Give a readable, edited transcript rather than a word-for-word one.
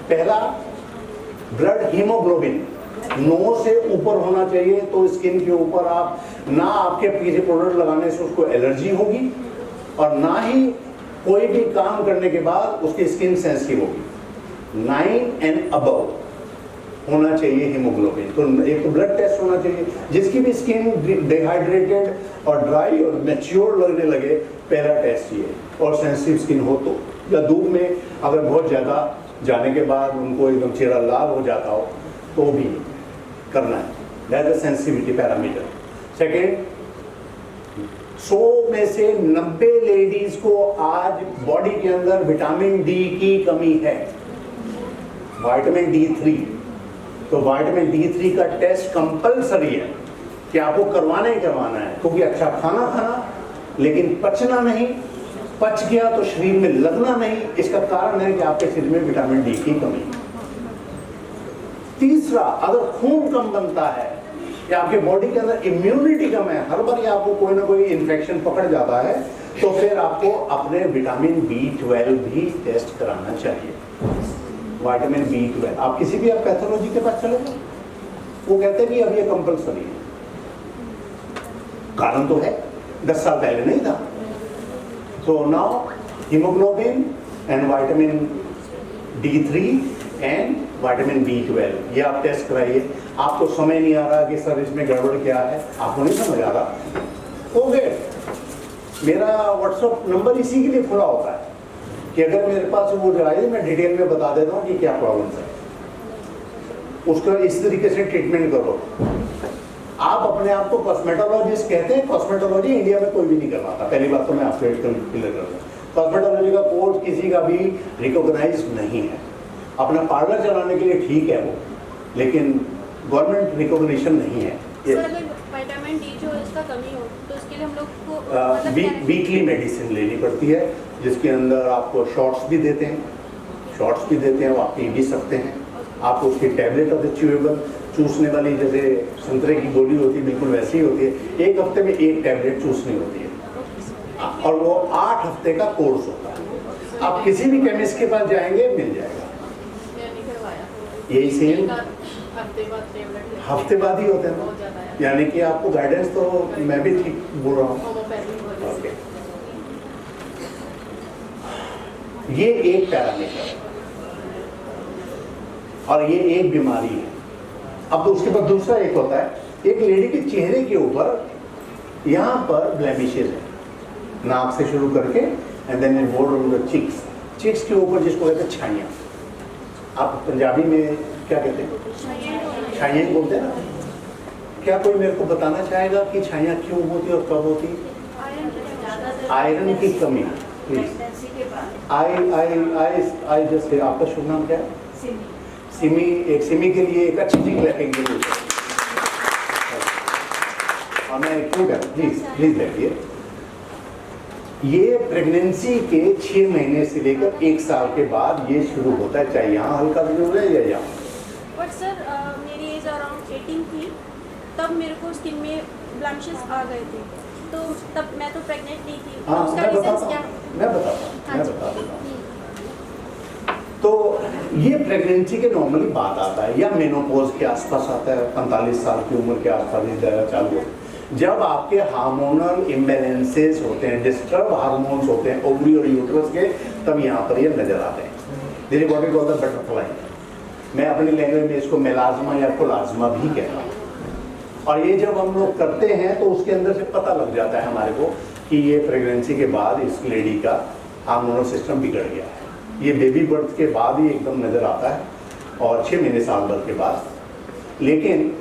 पहला, blood haemoglobin 9 से ऊपर होना चाहिए, तो स्किन के ऊपर आप ना आपके किसी प्रोडक्ट लगाने से उसको एलर्जी होगी और ना ही कोई भी काम करने के बाद उसकी स्किन सेंसिटिव होगी। 9 एंड अबव होना चाहिए हीमोग्लोबिन। तो एक तो ब्लड टेस्ट होना चाहिए। जिसकी भी स्किन डिहाइड्रेटेड और ड्राई और मैच्योर लगने लगे, पहला टेस्ट ये। और सेंसिटिव स्किन हो तो, या धूप में अगर बहुत ज़्यादा जाने के बाद उनको एकदम चेहरा लाल हो जाता हो तो भी करना है। That is sensitivity parameter. Second, 100 में से 90 लेडीज को आज बॉडी के अंदर विटामिन डी की कमी है, विटामिन D3। तो विटामिन D3 का टेस्ट कंपलसरी है कि आपको करवाना ही करवाना है, क्योंकि अच्छा खाना खाना लेकिन पचना नहीं, पच गया तो शरीर में लगना नहीं। इसका कारण है कि आपके शरीर में विटामिन डी की कमी। तीसरा, अगर खून कम बनता है या आपके बॉडी के अंदर इम्यूनिटी कम है, हर बार आपको कोई ना कोई इन्फेक्शन पकड़ जाता है, तो फिर आपको अपने विटामिन B12 भी टेस्ट कराना चाहिए। विटामिन B12 आप किसी भी आप पैथोलॉजी के पास चले जाओ, वो कहते हैं कि अब ये कंपलसरी है। कारण तो है, 10 साल पहले नहीं था। तो now haemoglobin and vitamin D3 and vitamin B12 ये आप टेस्ट कराइए। आपको समय नहीं आ रहा कि सर इसमें गड़बड़ क्या है, आपको नहीं समझ आ रहा, ओके, मेरा व्हाट्सएप नंबर इसी के लिए खुला होता है कि अगर मेरे पास वो जो है मैं डिटेल में बता देता हूँ कि क्या प्रॉब्लम है, उसका इस तरीके से ट्रीटमेंट करो। आप अपने आप को कॉस्मेटोलॉजिस्ट कहते हैं, कॉस्मेटोलॉजी इंडिया में कोई भी नहीं करवाता। पहली बात तो मैं आपसे क्लियर कर दूं, कॉस्मेटोलॉजी का कोर्स किसी का भी रिकॉग्नाइज नहीं है। अपना पार्लर चलाने के लिए ठीक है वो, लेकिन गवर्नमेंट रिकॉग्निशन नहीं है। विटामिन डी जो इसका कमी हो तो इसके लिए हम लोग को वीकली मेडिसिन लेनी पड़ती है, जिसके अंदर आपको शॉट्स भी देते हैं, वो आप पी भी सकते हैं। आपको उसकी टैबलेट और च्यूएबल चूसने वाली, जैसे संतरे की गोली होती है, बिल्कुल वैसी ही होती है। 1 हफ्ते में 1 टैबलेट चूसनी होती है और वो 8 हफ्ते का कोर्स होता है। आप किसी भी केमिस्ट के पास जाएंगे, मिल जाएगा। यही सेम हफ्ते बाद ही होते हैं, यानी कि आपको गाइडेंस तो मैं भी ठीक बोल रहा हूँ। ओके, ये एक पैरामीटर है और ये एक बीमारी है। अब तो उसके बाद दूसरा एक होता है, एक लेडी के चेहरे के ऊपर यहाँ पर ब्लेमिशेज है, नाक से शुरू करके एंड देन बोर्ड चिक्स के ऊपर, जिसको कहते हैं छाइयाँ। आप पंजाबी में क्या कहते हैं? छाइयाँ बोलते हैं ना। क्या कोई मेरे को बताना चाहेगा कि छाइयाँ क्यों होती और कब होती? आयरन की कमी। प्लीज आई जस्ट, आपका शुभ नाम क्या है? सिमी। एक सिमी के लिए एक अच्छी चीज लेकिन और मैं क्यों कहता, प्लीज बैठिए। ये प्रेगनेंसी के 6 महीने से लेकर 1 साल के बाद ये शुरू होता है, चाहे यहाँ हल्का जरूर है या यहाँ। बट सर मेरी एज अराउंड 18 थी, तब मेरे को स्किन में ब्लैमिशेस आ गए थे, तो तब मैं तो प्रेग्नेंट नहीं थी। हाँ, उसका मैं रीजन बताता क्या? मैं बता देता हूँ। तो ये प्रेगनेंसी के नॉर्मली बाद आता है या मेनोपॉज के आसपास आता है, 45 साल की उम्र के आसपास ये ज़्यादा चालू होता है। जब आपके हार्मोनल इम्बैलेंसेस होते हैं, डिस्टर्ब हार्मोन्स होते हैं ओवरी और यूट्रस के, तब यहाँ पर ये नजर आते हैं। This is what we call the butterfly. मैं अपनी लैंग्वेज में इसको मेलाज्मा या कोलाज्मा भी कहता हूँ। और ये जब हम लोग करते हैं तो उसके अंदर से पता लग जाता है हमारे को कि ये प्रेगनेंसी के बाद इस लेडी का हार्मोनल सिस्टम बिगड़ गया है। ये बेबी बर्थ के बाद ही एकदम नजर आता है और 6 महीने साल भर के बाद। लेकिन